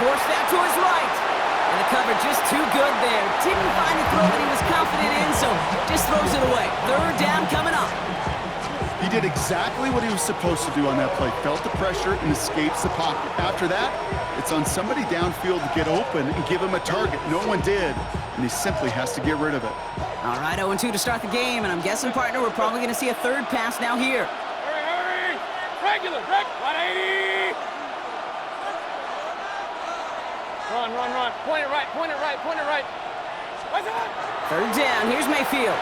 Forced that to his right. And the cover just too good there. Didn't find the throw that he was confident in, so just throws it away. Third down coming up. He did exactly what he was supposed to do on that play. Felt the pressure and escapes the pocket. After that, it's on somebody downfield to get open and give him a target. No one did, and he simply has to get rid of it. All right, 0-2 to start the game, and I'm guessing, partner, we're probably going to see a third pass now here. Hurry! Regular, 180! Run. Point it right. What's up? Third down, here's Mayfield.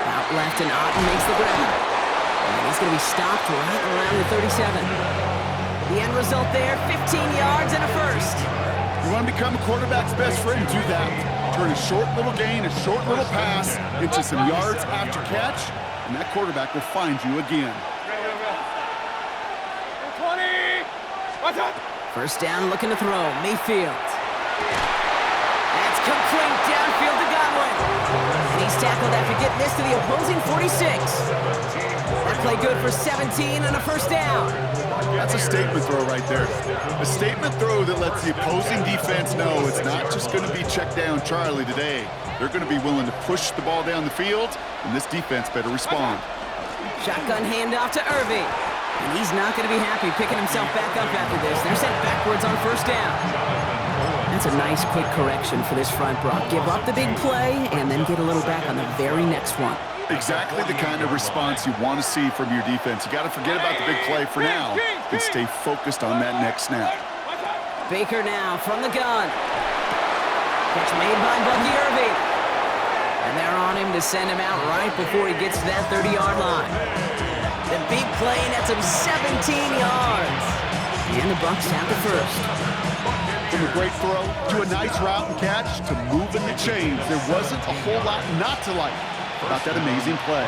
Out left, and Otten makes the grab. And he's going to be stopped right around the 37. The end result there, 15 yards and a first. You want to become a quarterback's best friend, do that. Turn a short little gain, a short little pass into some yards after catch, and that quarterback will find you again. 20! What's up? First down, looking to throw. Mayfield. That's complete downfield to Godwin. And he's tackled after getting this to the opposing 46. That play good for 17 and a first down. That's a statement throw right there. A statement throw that lets the opposing defense know it's not just going to be check down Charlie today. They're going to be willing to push the ball down the field, and this defense better respond. Shotgun handoff to Irving. And he's not going to be happy picking himself back up after this. They're sent backwards on first down. That's a nice quick correction for this front, Brock. Give up the big play and then get a little back on the very next one. Exactly the kind of response you want to see from your defense. You got to forget about the big play for now and stay focused on that next snap. Baker now from the gun. Catch made by Bucky Irving. And they're on him to send him out right before he gets to that 30-yard line. The big play nets him 17 yards. And the Bucs have the first. From a great throw to a nice route and catch to moving the chains, there wasn't a whole lot not to like about that amazing play.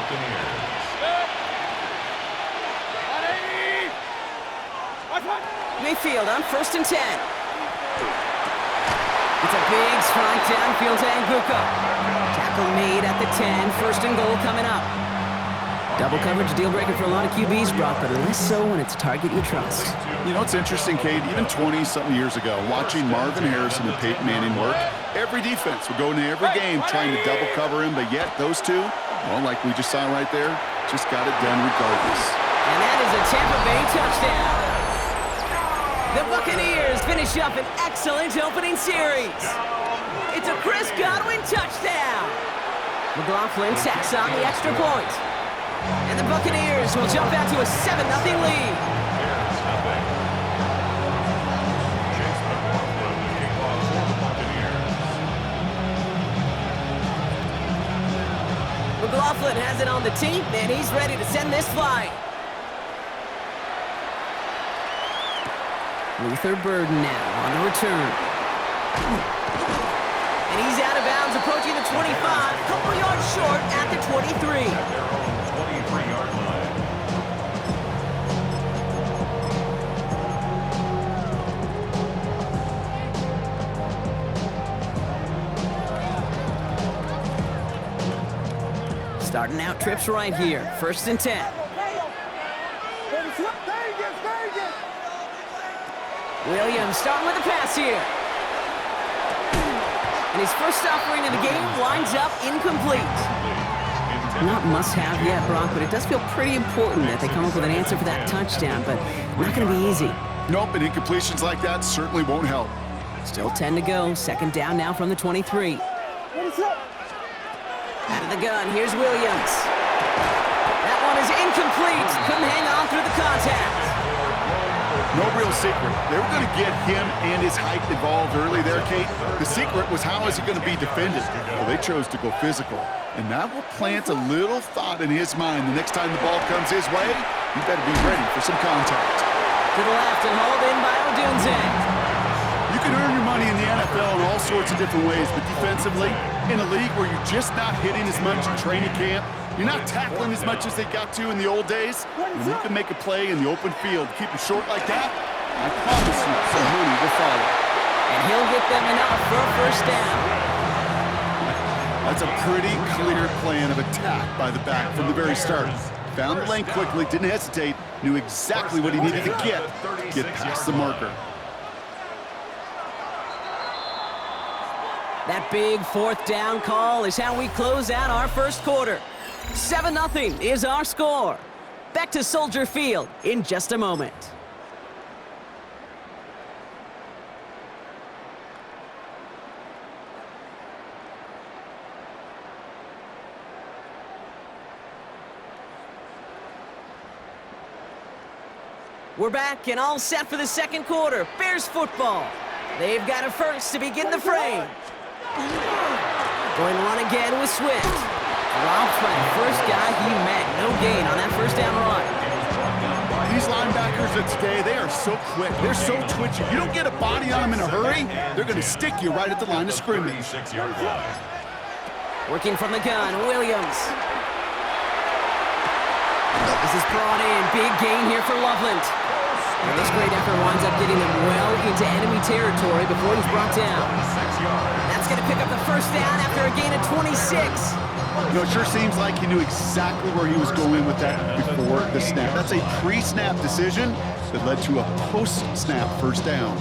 Mayfield on 1st and 10. It's a big strike downfield to Anguka. Tackle made at the 10. 1st and goal coming up. Double coverage deal breaker for a lot of QBs, Brock, but less so when it's a target you trust. You know, it's interesting, Kate, even 20-something years ago, watching Marvin Harrison and Peyton Manning work, every defense would go into every game trying to double cover him, but yet those two, well, like we just saw right there, just got it done regardless. And that is a Tampa Bay touchdown. The Buccaneers finish up an excellent opening series. It's a Chris Godwin touchdown. McLaughlin tacks on the extra point. And the Buccaneers will jump out to a 7-0 lead. McLaughlin has it on the team, and he's ready to send this flying. Luther Burden now on the return. And he's out of bounds, approaching the 25, a couple yards short at the 23. Starting out trips right here. 1st and 10. Williams starting with the pass here. And his first offering of the game winds up incomplete. Not must-have yet, Brock, but it does feel pretty important that they come up with an answer for that touchdown, but not going to be easy. Nope, and incompletions like that certainly won't help. Still 10 to go. 2nd down now from the 23. Out of the gun, here's Williams. That one is incomplete. Couldn't hang on through the contact. No real secret. They were going to get him and his height involved early there, Kate. The secret was how is he going to be defended? Well, they chose to go physical. And that will plant a little thought in his mind. The next time the ball comes his way, you better be ready for some contact. To the left and hauled in by Odunze. You can earn your money in the NFL in all sorts of different ways, but defensively, in a league where you're just not hitting as much in training camp, you're not tackling as much as they got to in the old days, when you can make a play in the open field, keep it short like that, I promise you some money will follow. And he'll get them enough for a first down. That's a pretty clear plan of attack by the back from the very start. Found the lane quickly, didn't hesitate, knew exactly what he needed to get past the marker. That big fourth down call is how we close out our first quarter. 7-0 is our score. Back to Soldier Field in just a moment. We're back and all set for the second quarter. Bears football. They've got a first to begin the frame. Going to run again with Swift. Dropped by the first guy he met. No gain on that first down run. These linebackers of today, they are so quick. They're so twitchy. You don't get a body on them in a hurry, they're going to stick you right at the line of scrimmage. Working from the gun, Williams. This is brought in. Big gain here for Loveland. And this great effort winds up getting him well into enemy territory before he's brought down. That's going to pick up the first down after a gain of 26. You know, it sure seems like he knew exactly where he was going with that before the snap. That's a pre-snap decision that led to a post-snap first down.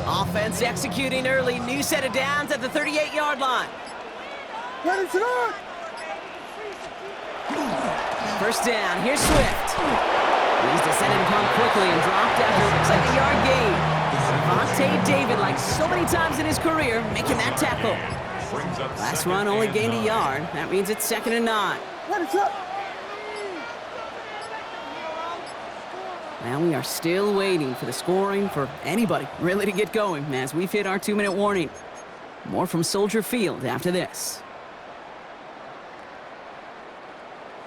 Offense executing early. New set of downs at the 38-yard line. First down. Here's Swift. He's descended upon quickly and dropped after looks like a yard gain. Vontae David, like so many times in his career, making that tackle. Last run only gained a yard. That means it's 2nd and 9. Now we are still waiting for the scoring for anybody really to get going as we've hit our 2-minute warning. More from Soldier Field after this.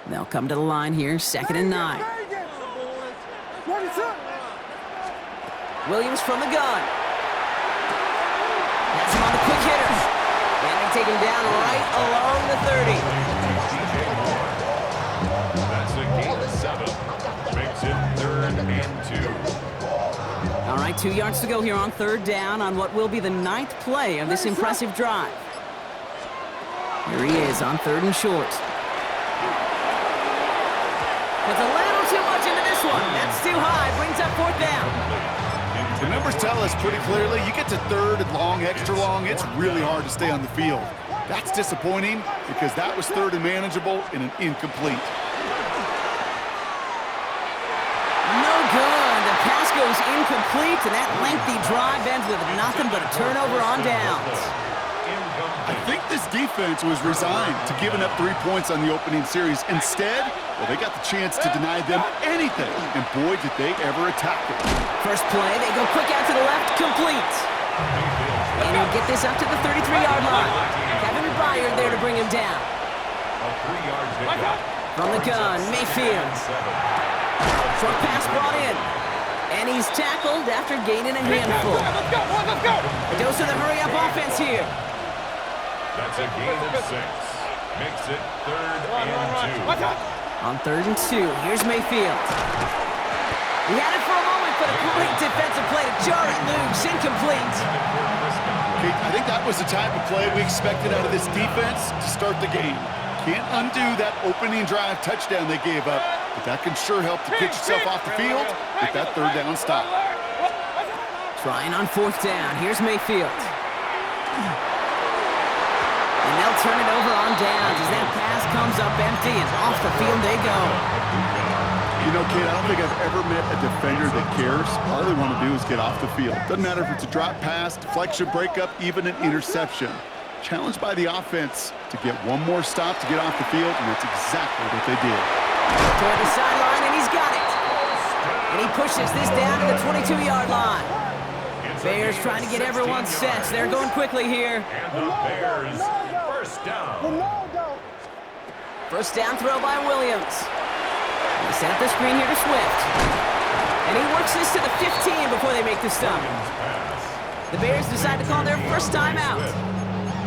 They'll come to the line here, 2nd and 9. Williams from the gun. That's him on the quick hitter. And they take him down right along the 30. That's a gain of 7. Makes it 3rd and 2. All right, 2 yards to go here on 3rd down on what will be the 9th play of this impressive drive. Here he is on 3rd and short. Puts a little too much into this one. That's too high. Brings up 4th down. The numbers tell us pretty clearly, you get to 3rd and long, extra long, it's really hard to stay on the field. That's disappointing because that was 3rd and manageable and an incomplete. No good. The pass goes incomplete, and that lengthy drive ends with nothing but a turnover on downs. I think this defense was resigned to giving up 3 points on the opening series. Instead, well, they got the chance to deny them anything, and boy, did they ever attack it. First play, they go quick out to the left, complete. And he'll get this up to the 33-yard line. Kevin Byard there to bring him down. From the gun, Mayfield. Short pass brought in. And he's tackled after gaining a handful. Let's go, boys, let's go! A dose of the hurry-up offense here. That's a gain of 6. Makes it 3rd and 2. Watch out! On 3rd and 2, here's Mayfield. He had it for a moment, but a great defensive play to jar it loose, incomplete. Okay, I think that was the type of play we expected out of this defense to start the game. Can't undo that opening drive touchdown they gave up, but that can sure help to get yourself off the field with that 3rd down stop. Trying on 4th down, here's Mayfield. And they'll turn it over on downs as that pass comes up empty and off the field they go. You know, kid, I don't think I've ever met a defender that cares. All they want to do is get off the field. Doesn't matter if it's a drop pass, deflection, breakup, even an interception. Challenged by the offense to get one more stop to get off the field, and that's exactly what they did. Toward the sideline, and he's got it. And he pushes this down to the 22-yard line. Bears trying to get everyone set. They're going quickly here. And the Bears, first down. First down throw by Williams. He set up the screen here to Swift. And he works this to the 15 before they make the stop. The Bears decide to call their first timeout.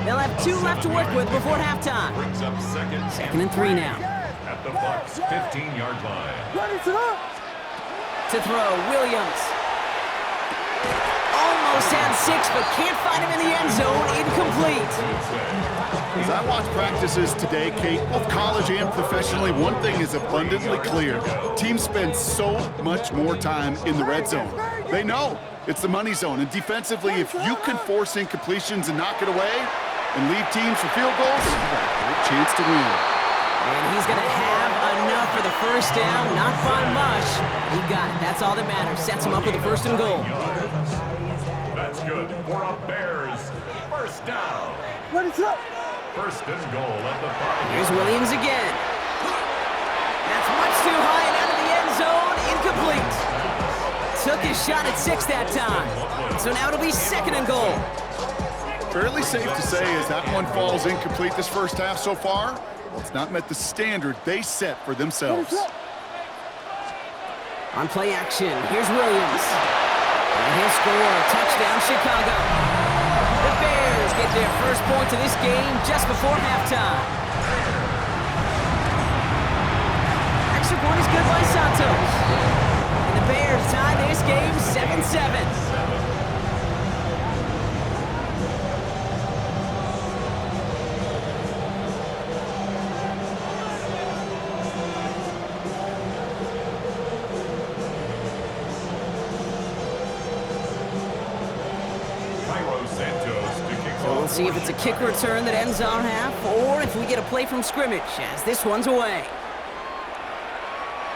They'll have 2 left to work with before halftime. Brings up 2nd and 3 now. At the Bucs 15-yard line. To throw, Williams. Almost had 6, but can't find him in the end zone. Incomplete. As I watch practices today, Kate, both college and professionally, one thing is abundantly clear. Teams spend so much more time in the red zone. They know It's the money zone. And defensively, if you can force incompletions and knock it away and leave teams for field goals, you got a great chance to win. And he's going to have enough for the first down. Not by much. He got it. That's all that matters. Sets him up with the first and goal. That's good for a Bears first down. What is up? First and goal at the 5. Here's Williams again. That's much too high and out of the end zone. Incomplete. Took his shot at 6 that time. So now it'll be second and goal. Fairly safe to say as that one falls incomplete this first half so far, well, it's not met the standard they set for themselves. On play action, here's Williams. And he'll score. Touchdown, Chicago. The Bears get their first point of this game just before halftime. Extra point is good by Santos. And the Bears tie this game 7-7. We'll see if it's a kick return that ends our half, or if we get a play from scrimmage, as this one's away.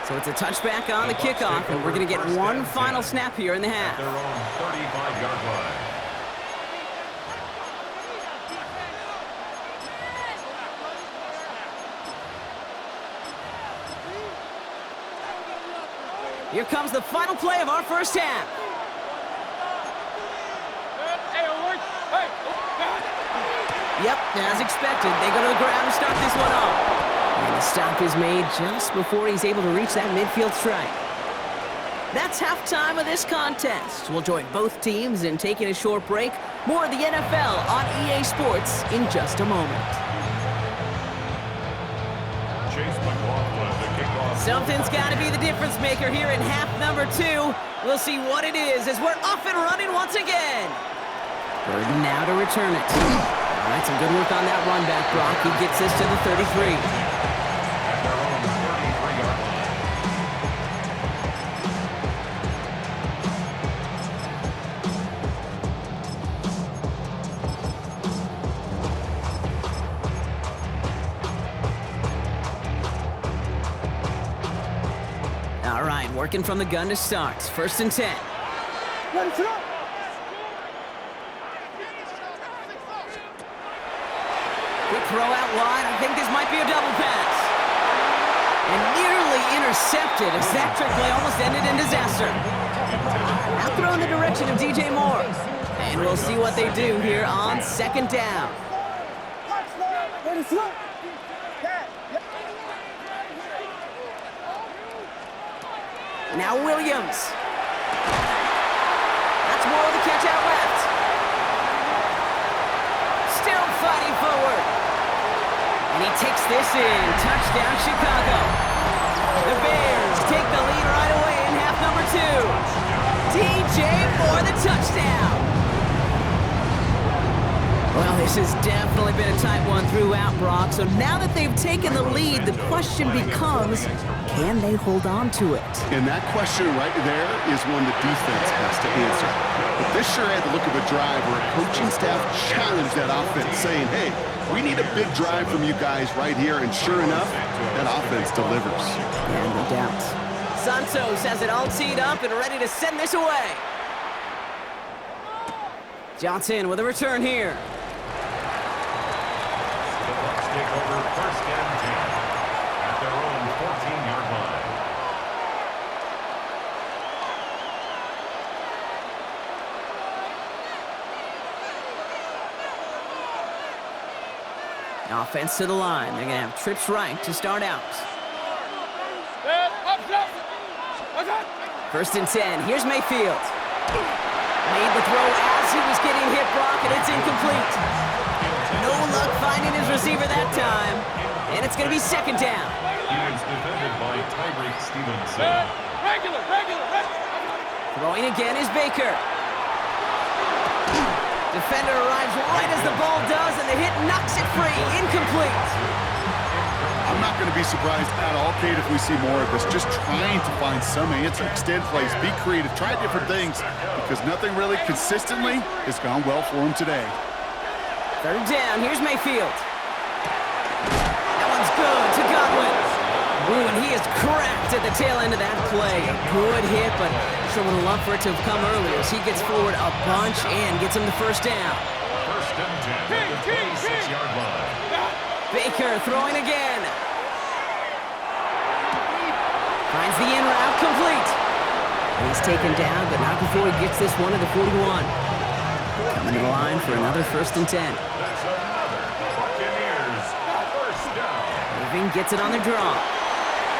So it's a touchback on the kickoff, and we're going to get one final snap here in the half. Their own 35-yard line. Here comes the final play of our first half. Yep, as expected, they go to the ground and start this one off. And the stop is made just before he's able to reach that midfield strike. That's halftime of this contest. We'll join both teams in taking a short break. More of the NFL on EA Sports in just a moment. Something's got to be the difference maker here in half number 2. We'll see what it is as we're off and running once again. Burden now to return it. All right, some good work on that run back, Brock. He gets this to the 33. All right, working from the gun to start. First and 10. Quick throw out wide. I think this might be a double pass. And nearly intercepted as that trick play almost ended in disaster. Now throw in the direction of DJ Moore. And we'll see what they do here on second down. Now Williams. That's more of the catch out left. Still fighting forward. And he takes this in. Touchdown, Chicago. The Bears take the lead right away in half number 2. DJ Moore, the touchdown. Well, this has definitely been a tight one throughout, Brock. So now that they've taken the lead, the question becomes, can they hold on to it? And that question right there is one the defense has to answer. But this sure had the look of a drive where a coaching staff challenged that offense, saying, hey, we need a big drive from you guys right here. And sure enough, that offense delivers. Yeah, no doubt. Santos has it all teed up and ready to send this away. Johnson with a return here. The Bucs take over first and 10 at their own 14-yard line. Offense to the line. They're going to have trips right to start out. First and 10. Here's Mayfield. Made the throw as he was getting hit, Brock, and it's incomplete. No luck finding his receiver that time. And it's going to be second down. He is defended by Tyreek Stevenson. Regular. Throwing again is Baker. Defender arrives right as the ball does, and the hit knocks it free. Incomplete. I'm not going to be surprised at all, Kate, if we see more of this. Just trying to find some answer, extend plays, be creative, try different things, because nothing really consistently has gone well for him today. Third down, here's Mayfield. That one's good to Godwin. Ooh, and he is cracked at the tail end of that play. A good hit, but sure would have loved for it to have come earlier as he gets forward a bunch and gets him the first down. First and 10 at the 26-yard line. Baker throwing again. Finds the in route complete. And he's taken down, but not before he gets this one to the 41. Coming to the line for another first and 10. That's another Buccaneers first down. Irving gets it on the draw.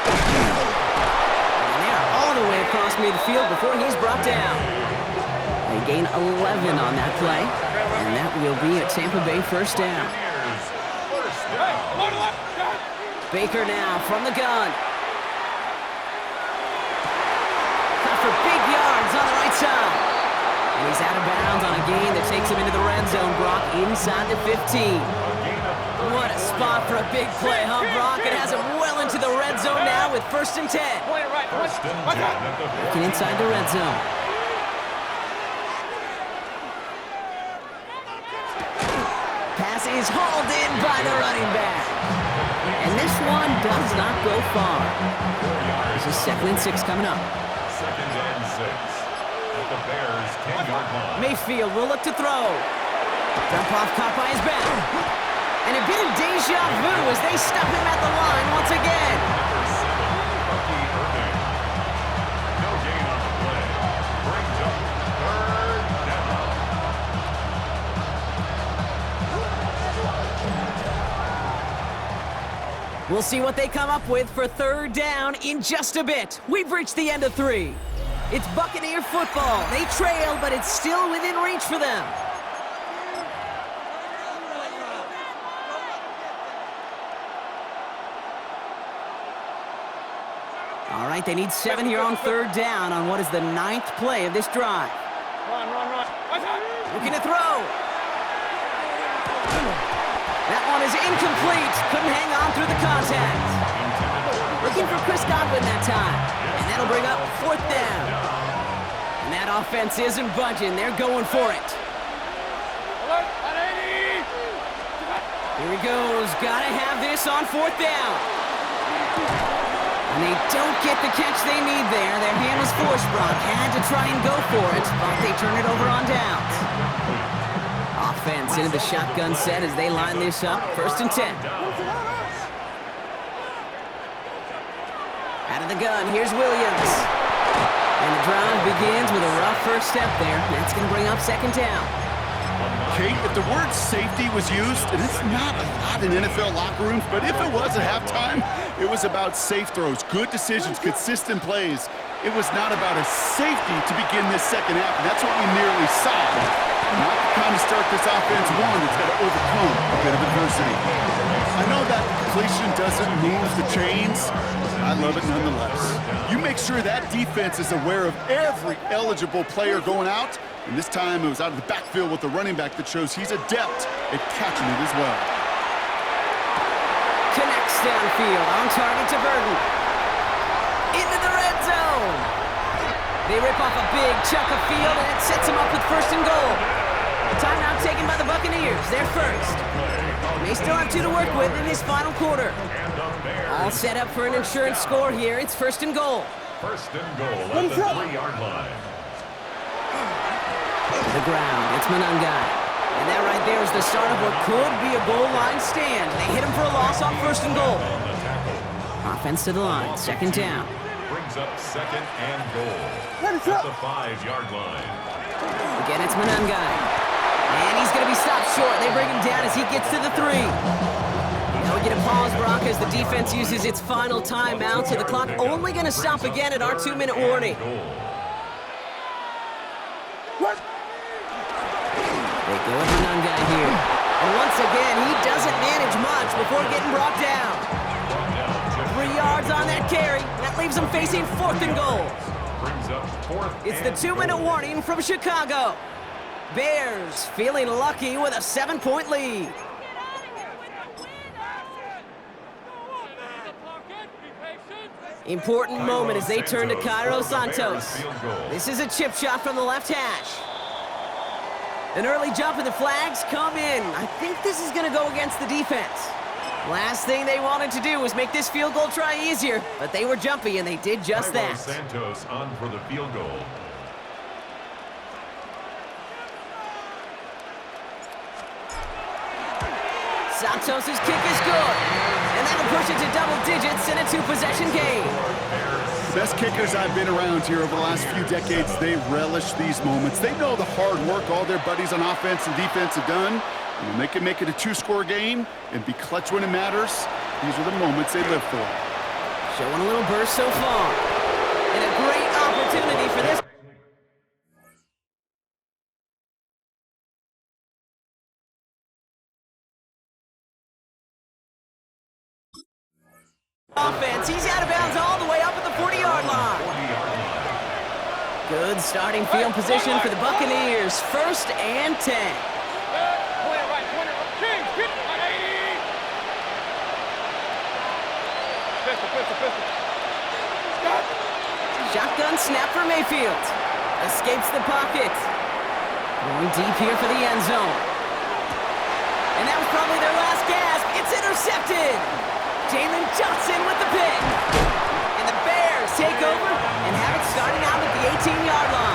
And they're all the way across midfield before he's brought down. They gain 11 on that play, and that will be a Tampa Bay first down. Baker now from the gun. Cut for big yards on the right side. And he's out of bounds on a gain that takes him into the red zone, Brock, inside the 15. What a spot for a big play, huh, Brock? It has him well into the red zone now with first and 10. Point it right. First and 10 at the Looking inside the red zone. Pass is hauled in by the running back. And this one does not go far. This is 2nd and 6 coming up. Second and 6 at the Bears 10-yard line. Mayfield will look to throw. Dump off caught by his back. And a bit of deja vu as they stop him at the line once again. Number 7, Bucky Irving. No gain on the play. Brings up third down. We'll see what they come up with for third down in just a bit. We've reached the end of 3. It's Buccaneer football. They trail, but it's still within reach for them. All right, they need 7 here on third down on what is the 9th play of this drive. Run. Looking to throw. That one is incomplete. Couldn't hang on through the contact. Looking for Chris Godwin that time. And that'll bring up 4th down. And that offense isn't budging. They're going for it. Alert, at 80. Here he goes. Gotta have this on 4th down. And they don't get the catch they need there. Their hand was forced, Brock. Had to try and go for it, but they turn it over on downs. Offense into the shotgun set as they line this up. First and 10. Out of the gun, here's Williams. And the drive begins with a rough first step there. That's going to bring up 2nd down. Kate, if the word safety was used, and it's not a lot in NFL locker rooms, but if it was at halftime, it was about safe throws, good decisions, consistent plays. It was not about a safety to begin this second half, and that's what we nearly saw. Not the kind of start this offense won. It's got to overcome a bit of adversity. I know that completion doesn't move the chains. I love it nonetheless. You make sure that defense is aware of every eligible player going out, and this time it was out of the backfield with the running back that shows he's adept at catching it as well. Connects downfield, on target to Burton. Into the red zone. They rip off a big chunk of field, and it sets them up with first and goal. Timeout taken by the Buccaneers. They're first. They still have 2 to work with in this final quarter. All set up for an insurance score here. It's first and goal. First and goal at the 3-yard line. The ground, it's Manungai. And that right there is the start of what could be a goal line stand. They hit him for a loss on first and goal. Offense to the line, 2nd down. Brings up 2nd and goal at the 5-yard line. Again, it's Manungai. And he's going to be stopped short. They bring him down as he gets to the 3. Now we get a pause, Brock, as the defense uses its final timeout, so the clock only going to stop again at our 2-minute warning. They go with Manungai here. And once again, he doesn't manage much before getting brought down. 3 yards on that carry. That leaves him facing 4th and goal. It's the 2-minute warning from Chicago. Bears feeling lucky with a 7-point lead. Important moment as they turn to Cairo Santos. This is a chip shot from the left hash. An early jump and the flags come in. I think this is going to go against the defense. Last thing they wanted to do was make this field goal try easier, but they were jumpy and they did just that. Santos on for the field goal. Santos' kick is good, and that'll push it to double digits in a two-possession game. The best kickers I've been around here over the last few decades, they relish these moments. They know the hard work all their buddies on offense and defense have done. And when they can make it a two-score game and be clutch when it matters, these are the moments they live for. Showing a little burst so far. And a great opportunity for this offense. He's out of bounds all the way up at the 40-yard line. Good starting field position for the Buccaneers. 1st and 10. Shotgun snap for Mayfield. Escapes the pocket. Going deep here for the end zone. And that was probably their last gasp. It's intercepted. Jalen Johnson with the pick. And the Bears take over and have it starting out at the 18-yard line.